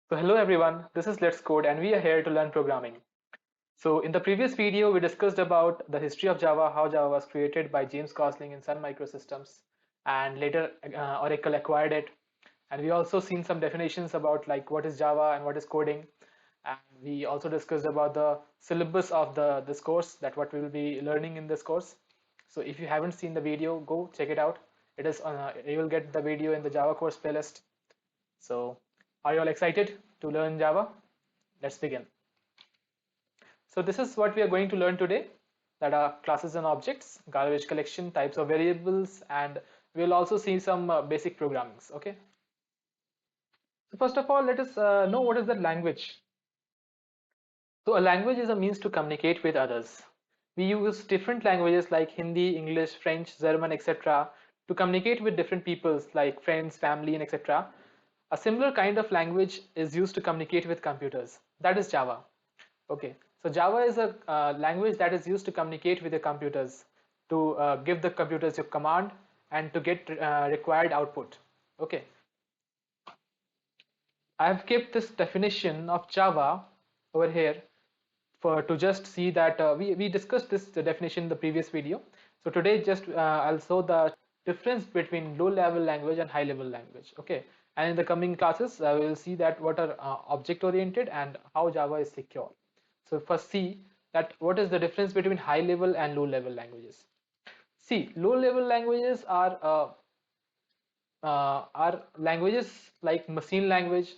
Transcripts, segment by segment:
So hello everyone, this is Let's Code and we are here to learn programming. So in the previous video, we discussed about the history of Java, how Java was created by James Gosling in Sun Microsystems, and later Oracle acquired it. And we also seen some definitions about like what is Java and what is coding. And we also discussed about the syllabus of this course, that what we will be learning in this course. So if you haven't seen the video, go check it out. It is you will get the video in the Java course playlist. So are you all excited to learn Java? Let's begin. So this is what we are going to learn today, that are classes and objects, garbage collection, types of variables, and we'll also see some basic programmings. Okay. So first of all, let us know what is the language. So a language is a means to communicate with others. We use different languages like Hindi, English, French, German, etc. to communicate with different peoples like friends, family, and etc. A similar kind of language is used to communicate with computers. That is Java. Okay, so Java is a language that is used to communicate with the computers, to give the computers your command and to get required output. Okay, I have kept this definition of Java over here for to just see that we discussed this definition in the previous video. So today just I'll show the difference between low level language and high level language. Okay, and in the coming classes we will see that what are object oriented and how Java is secure. So first see that what is the difference between high level and low level languages. See, low level languages are languages like machine language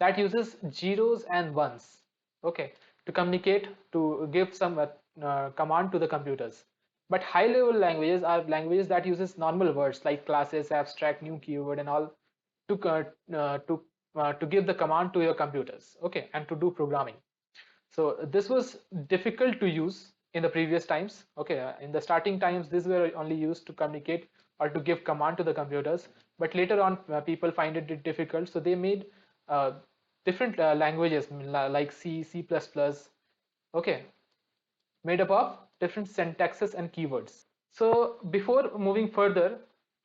that uses zeros and ones, okay, to communicate, to give some command to the computers. But high level languages are languages that uses normal words like classes, abstract, new keyword, and all to to give the command to your computers, okay, and to do programming. So this was difficult to use in the previous times. Okay, in the starting times, these were only used to communicate or to give command to the computers. But later on, people find it difficult, so they made uh, different languages like C, C++. Okay, made up of different syntaxes and keywords. So before moving further,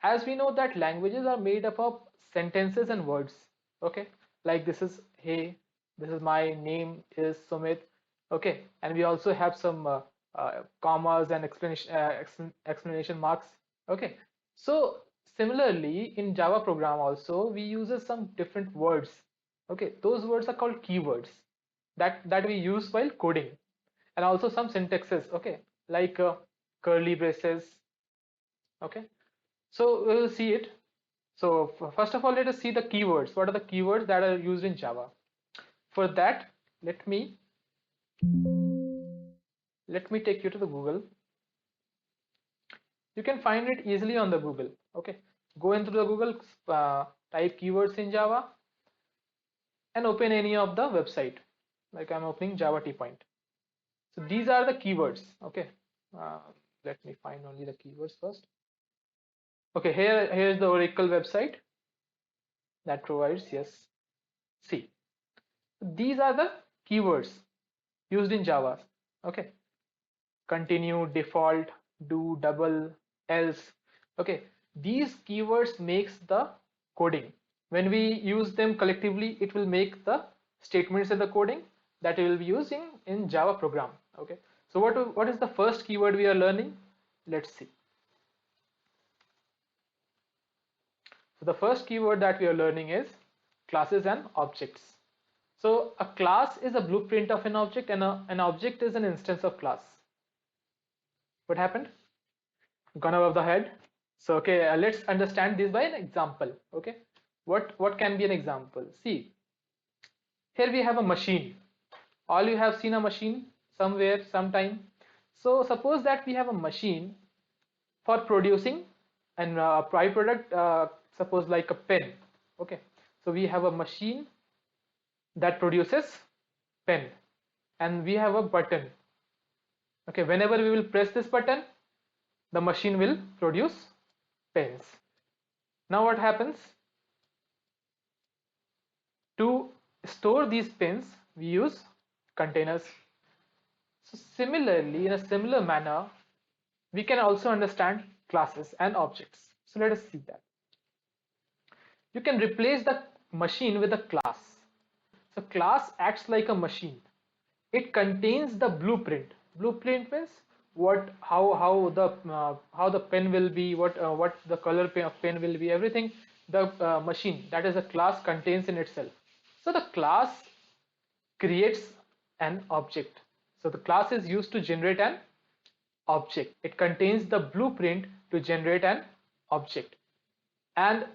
as we know that languages are made up of sentences and words. Okay, like this is hey, this is my name is Sumit. Okay, and we also have some commas and explanation marks. Okay, so similarly in Java program also we uses some different words. Okay, those words are called keywords that we use while coding, and also some syntaxes. Okay, like curly braces. Okay, so we will see it. So first of all, let us see the keywords. What are the keywords that are used in Java? For that, let me take you to the Google. You can find it easily on the Google. Okay, go into the Google, type keywords in Java, and open any of the website. Like I'm opening Java T Point. So these are the keywords. Okay, uh, let me find only the keywords first. Okay, here's the Oracle website that provides, yes. See, these are the keywords used in Java. Okay, continue, default, do, double, else. Okay, these keywords makes the coding. When we use them collectively, it will make the statements in the coding that we will be using in Java program. Okay, so what is the first keyword we are learning? Let's see. So the first keyword that we are learning is classes and objects. So a class is a blueprint of an object, and an object is an instance of class. What happened? Gone above the head. So okay, let's understand this by an example. Okay, what can be an example? See, here we have a machine. All you have seen a machine somewhere, sometime. So suppose that we have a machine for producing an byproduct, suppose like a pen. Okay, so we have a machine that produces pen, and we have a button. Okay, whenever we will press this button, the machine will produce pens. Now what happens? To store these pens, we use containers. So similarly, in a similar manner, we can also understand classes and objects. So let us see that. You can replace the machine with a class. So class acts like a machine. It contains the blueprint. Blueprint means what, how the pen will be, what the color of pen will be, everything the machine, that is a class, contains in itself. So the class creates an object. So the class is used to generate an object. It contains the blueprint to generate an object. And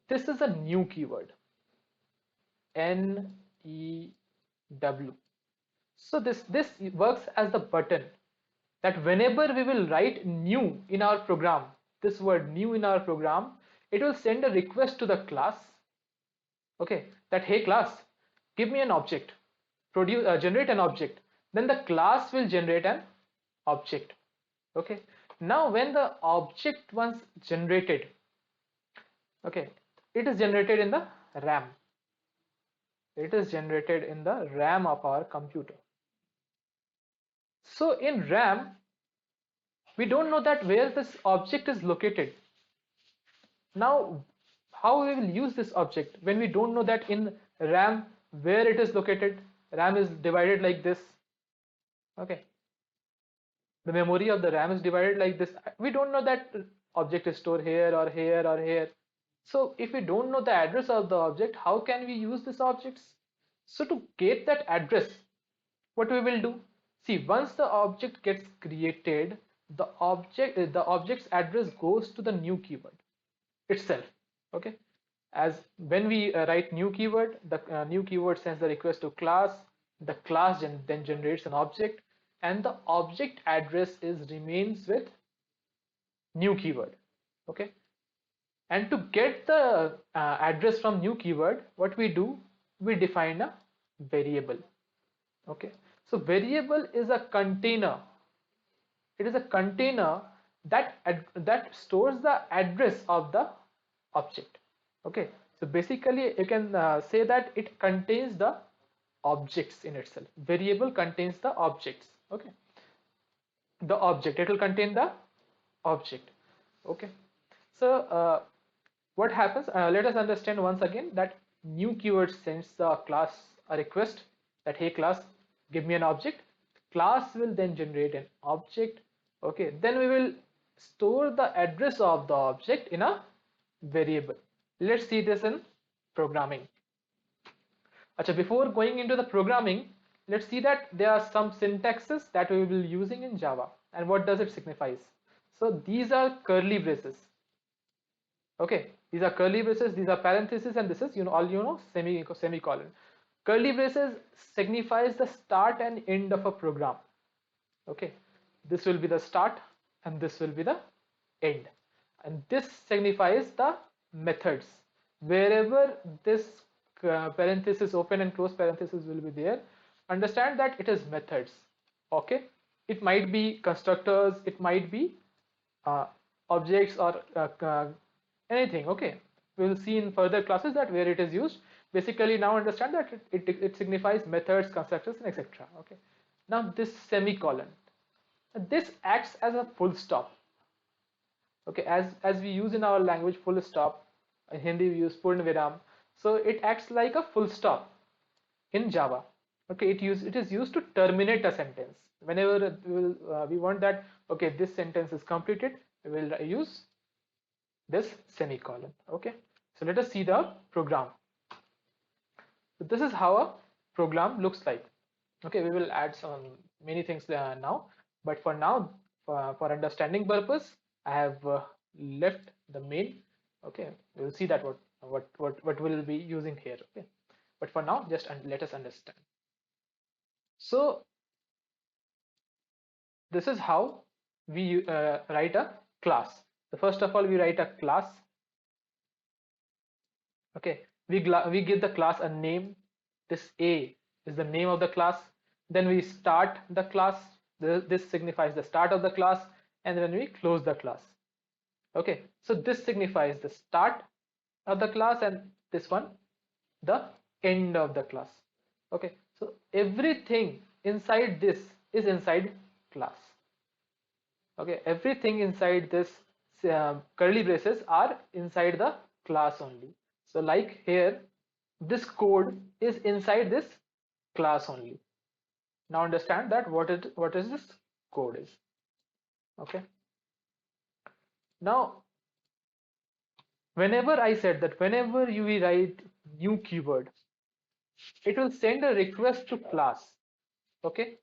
this is a new keyword, new. So this works as the button, that whenever we will write new in our program, this word new in our program, it will send a request to the class, okay, that hey class, give me an object, generate an object. Then the class will generate an object. Okay, now when the object once generated, okay, it is generated in the RAM. It is generated in the RAM of our computer. So in RAM, we don't know that where this object is located. Now, how we will use this object when we don't know that in RAM where it is located? RAM is divided like this. Okay, the memory of the RAM is divided like this. We don't know that object is stored here or here or here. So if we don't know the address of the object, how can we use these objects? So to get that address, what we will do? See, once the object gets created, the object's address goes to the new keyword itself. Okay, as when we write new keyword, the new keyword sends the request to class. The class then generates an object, and the object address is remains with new keyword. Okay, and to get the address from new keyword, what we do, we define a variable. Okay, so variable is a container. It is a container that stores the address of the object. Okay, so basically you can say that it contains the objects in itself. Variable contains the objects. Okay, the object, it will contain the object. Okay, so what happens, let us understand once again that new keyword sends the class a request that hey class, give me an object. Class will then generate an object. Okay, then we will store the address of the object in a variable. Let's see this in programming. Achha, before going into the programming, let's see that there are some syntaxes that we will be using in Java, and what does it signifies. So these are curly braces. Okay, these are curly braces, these are parentheses, and this is semicolon. Curly braces signifies the start and end of a program. Okay, this will be the start and this will be the end, and this signifies the methods. Wherever this parenthesis, open and close parenthesis will be there, understand that it is methods. Okay, it might be constructors, it might be objects, or anything. Okay, we will see in further classes that where it is used. Basically now understand that it signifies methods, constructors, and etc. Okay, now this semicolon, this acts as a full stop. Okay, as we use in our language full stop, in Hindi we use purna viram, so it acts like a full stop in Java. Okay, it is used to terminate a sentence. Whenever we want that, okay, this sentence is completed, we will use this semicolon. Okay, so let us see the program. So this is how a program looks like. Okay, we will add some many things now, but for now, for understanding purpose, I have left the main. Okay, we will see that what we'll be using here. Okay, but for now, just let us understand. So this is how we write a class. So first of all, we write a class. Okay, we give the class a name. This A is the name of the class. Then we start the class. This signifies the start of the class, and then we close the class. Okay, so this signifies the start of the class, and this one the end of the class. Okay, so everything inside this is inside class. Okay, everything inside this curly braces are inside the class only. So like here, this code is inside this class only. Now understand that what is this code is. Okay. Now, whenever I said that whenever you write new keyword, it will send a request to class. Okay.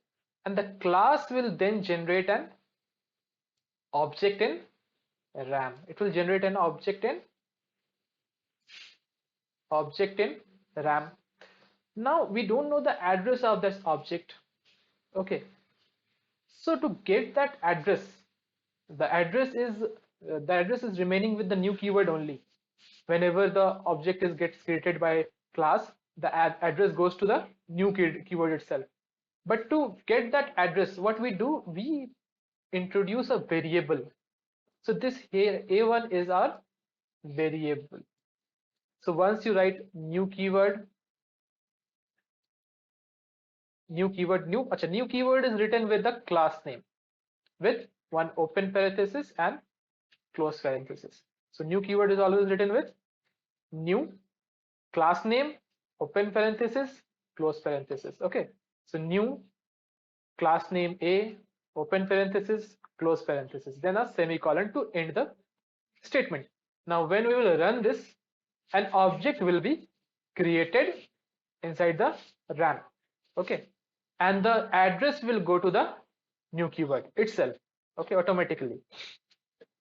And the class will then generate an object in RAM. It will generate an object in RAM. Now we don't know the address of this object. Okay. So to get that address, the address is remaining with the new keyword only. Whenever the object gets created by class, the address goes to the new keyword itself. But to get that address, what we do, we introduce a variable. So this here A1 is our variable. So once you write new keyword, new keyword is written with the class name with one open parenthesis and close parenthesis. So new keyword is always written with new class name, open parenthesis, close parenthesis. Okay. So new class name A, open parenthesis, close parenthesis, then a semicolon to end the statement. Now when we will run this, an object will be created inside the RAM. Okay. And the address will go to the new keyword itself. Okay, automatically.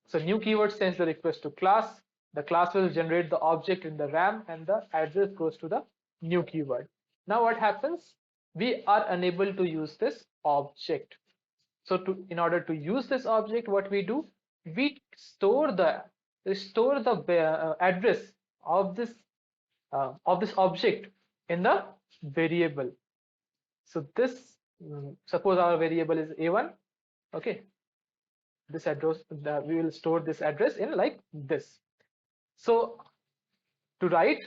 So new keyword sends the request to class. The class will generate the object in the RAM and the address goes to the new keyword. Now what happens? We are unable to use this object. So in order to use this object, what we do? We store the address of this object in the variable. So this, suppose our variable is A1. Okay. This address, we will store this address in like this. So to write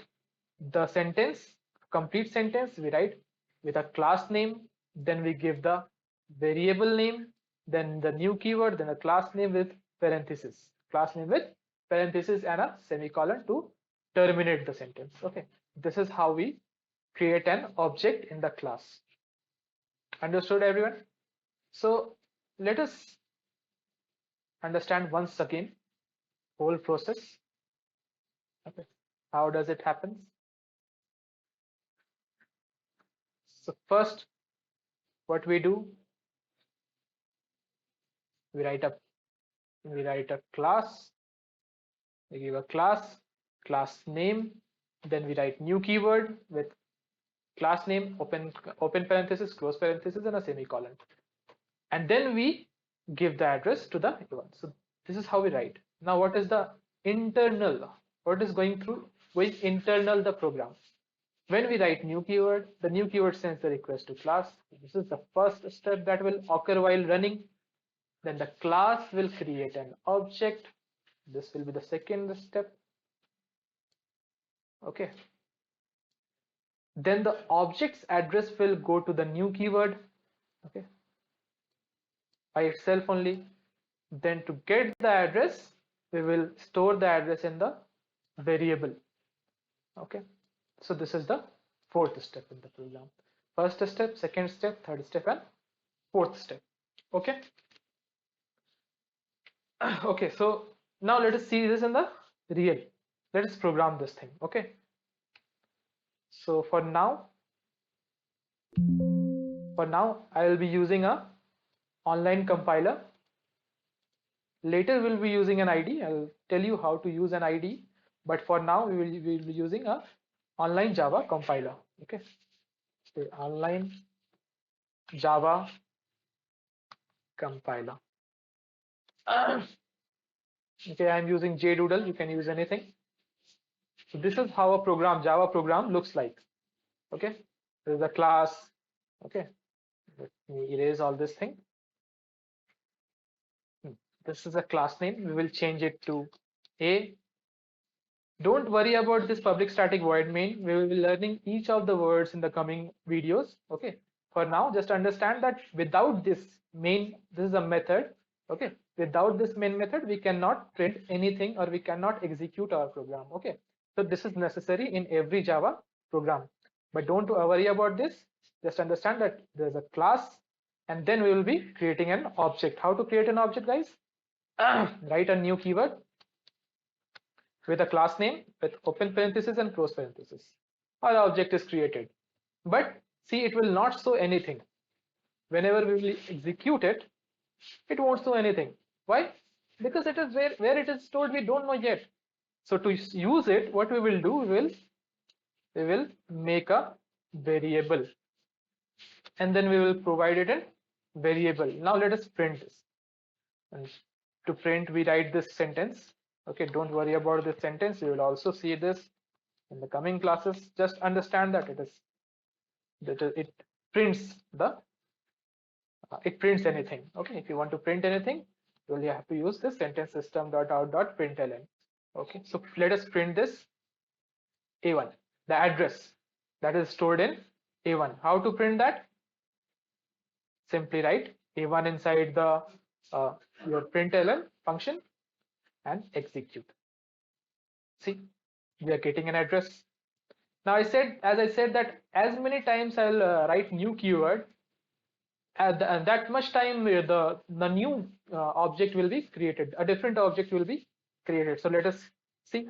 the sentence, complete sentence, we write with a class name, then we give the variable name, then the new keyword, then a class name with parenthesis, and a semicolon to terminate the sentence. Okay, this is how we create an object in the class. Understood, everyone? So let us understand once again whole process. Okay, how does it happen? So first, what we do, we write a class, we give a class name, then we write new keyword with class name, open parenthesis, close parenthesis, and a semicolon, and then we give the address to the A1. So this is how we write. Now what is the internal, what is going internal the program? When we write new keyword, the new keyword sends the request to class. This is the first step that will occur while running. Then the class will create an object. This will be the second step. Okay. Then the object's address will go to the new keyword. Okay. By itself only. Then to get the address, we will store the address in the variable. Okay. So this is the fourth step in the program. First step, second step, third step, and fourth step. Okay. Okay, so now let us see this in the real. Let us program this thing. Okay. So for now I will be using a online compiler. Later we'll be using an IDE. I'll tell you how to use an IDE, but for now we will be using a online Java compiler. Okay. So online Java compiler. Okay, I'm using JDoodle. You can use anything. So this is how a Java program looks like. Okay, this is a class. Okay, let me erase all this thing. This is a class name. We will change it to A. Don't worry about this public static void main. We will be learning each of the words in the coming videos. Okay, for now, just understand that without this main, this is a method. Okay, without this main method, we cannot print anything or we cannot execute our program. Okay, so this is necessary in every Java program. But don't worry about this. Just understand that there's a class, and then we will be creating an object. How to create an object, guys? Write a new keyword with a class name with open parenthesis and close parenthesis. Our object is created. But see, it will not show anything. Whenever we will execute it, it won't show anything. Why? Because it is where it is stored, we don't know yet. So to use it, what we will do, we will make a variable, and then we will provide it in variable. Now let us print this. And to print, we write this sentence. Okay, don't worry about this sentence. You will also see this in the coming classes. Just understand that it prints it prints anything. Okay, if you want to print anything, you will have to use this sentence system.out.println. Okay, so let us print this A1, the address that is stored in A1. How to print that? Simply write A1 inside the your println function and execute. See, we are getting an address. Now as I said that as many times I'll write new keyword, at that much time the new object will be created. A different object will be created. So let us see.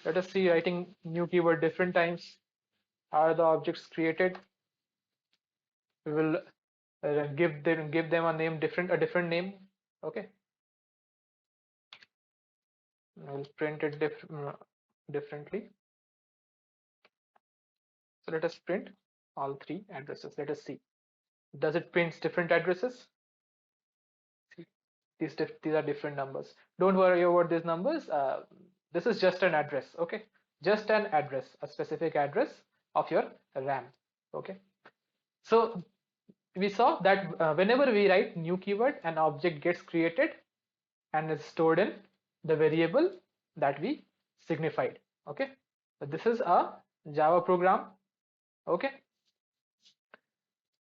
Let us see writing new keyword different times. How are the objects created? We will give them a name a different name. Okay. We'll print it differently. So let us print all three addresses. Let us see. Does it print different addresses? See, these are different numbers. Don't worry about these numbers. This is just an address. Okay, just an address, a specific address of your RAM. Okay. So we saw that whenever we write new keyword, an object gets created and is stored in the variable that we signified. Okay, so this is a Java program. Okay,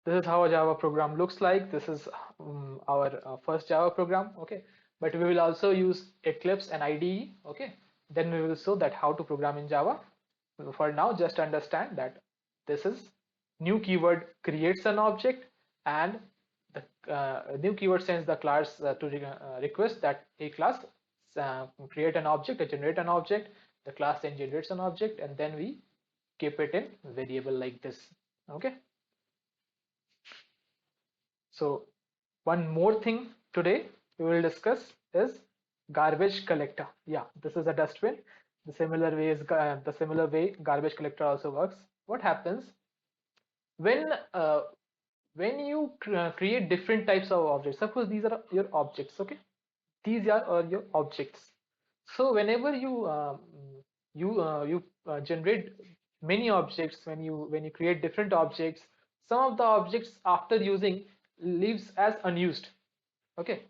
this is how a Java program looks like. This is our first Java program. Okay, but we will also use Eclipse and IDE. Okay, then we will show that how to program in Java. For now, just understand that this is new keyword creates an object, and the new keyword sends the class to request that a class create an object or generate an object. The class then generates an object, and then we keep it in variable like this. Okay. So one more thing today we will discuss is garbage collector. Yeah, this is a dustbin. The similar way garbage collector also works. What happens when you create different types of objects? Suppose these are your objects. Okay, these are your objects. So whenever you generate many objects, when you create different objects, some of the objects after using leaves as unused. Okay,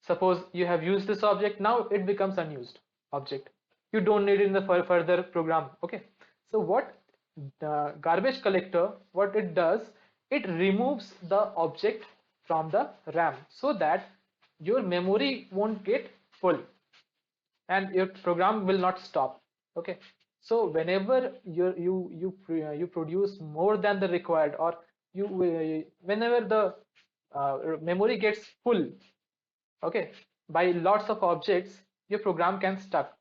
suppose you have used this object, now it becomes unused object, you don't need it in the further program. Okay, so what the garbage collector, what it does, it removes the object from the RAM so that your memory won't get full and your program will not stop. Okay, so whenever you produce more than the required, or whenever the memory gets full, okay, by lots of objects, your program can stop.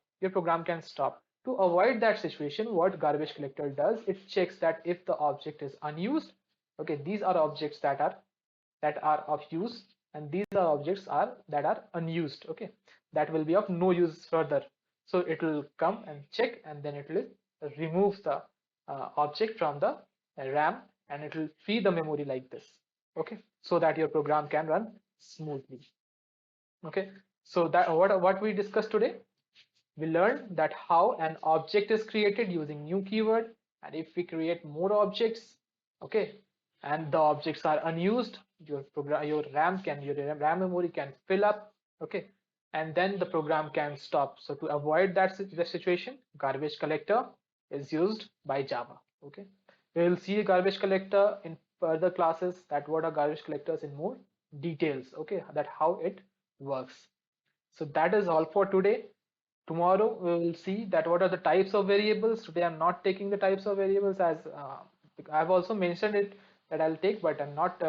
To avoid that situation, what garbage collector does, it checks that if the object is unused, okay, these are objects that are of use, and these are objects that are unused. Okay, that will be of no use further. So it will come and check, and then it will remove the object from the RAM, and it will free the memory like this. Okay, so that your program can run smoothly. Okay, so that what we discussed today, we learned that how an object is created using new keyword, and if we create more objects, okay, and the objects are unused, your RAM memory can fill up. Okay, and then the program can stop. So to avoid the situation, garbage collector is used by Java. Okay, we will see a garbage collector in further classes, that what are garbage collectors in more details. Okay, that how it works. So that is all for today. tomorrow we will see that what are the types of variables. Today I'm not taking the types of variables, as I've also mentioned it that I'll take, but I'm not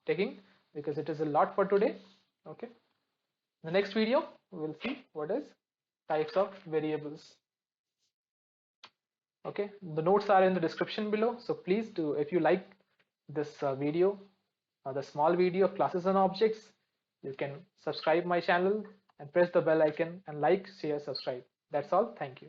taking because it is a lot for today. Okay, in the next video we'll see what is types of variables. Okay, the notes are in the description below, so please do, if you like this video, the small video of classes and objects, you can subscribe my channel and press the bell icon and like, share, subscribe. That's all. Thank you.